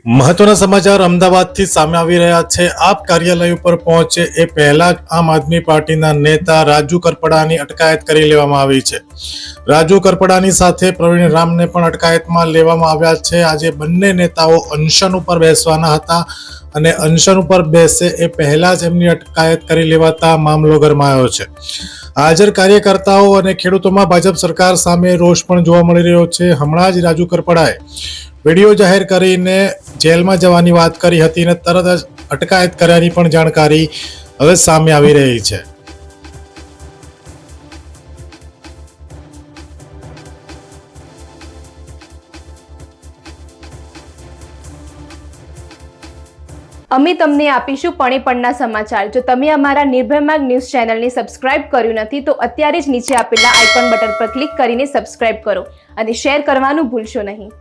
મહત્વના સમાચાર અમદાવાદથી સામે આવી રહ્યા છે। આપ કાર્યાલય ઉપર પહોંચે એ પહેલા જ આમ આદમી પાર્ટીના નેતા રાજુ કરપડાની અટકાયત કરી લેવામાં આવી છે। રાજુ કરપડાની સાથે પ્રવીણ રામને પણ અટકાયતમાં લેવામાં આવ્યા છે। આજે બંને નેતાઓ અનશન ઉપર બેસવાના હતા અને અનશન ઉપર બેસે એ પહેલા જ એમની અટકાયત કરી લેવાતા મામલો ગરમાયો છે। હાજર કાર્યકર્તાઓ અને ખેડૂતોમાં ભાજપ સરકાર સામે રોષ પણ જોવા મળી રહ્યો છે। હમણાં જ રાજુ કરપડાએ વિડીયો જાહેર કરીને જેલમાં જવાની વાત કરી હતી અને તરત જ અટકાયત કર્યાની પણ જાણકારી હવે સામે આવી રહી છે। અમે તમને આપીશું પણેપણના સમાચાર। જો તમે અમારા નિર્ભય માર્ગ ન્યૂઝ ચેનલને સબસ્ક્રાઇબ કર્યું નથી તો અત્યારે જ નીચે આપેલા આઇકોન બટન પર ક્લિક કરીને સબસ્ક્રાઇબ કરો અને શેર કરવાનું ભૂલશો નહીં।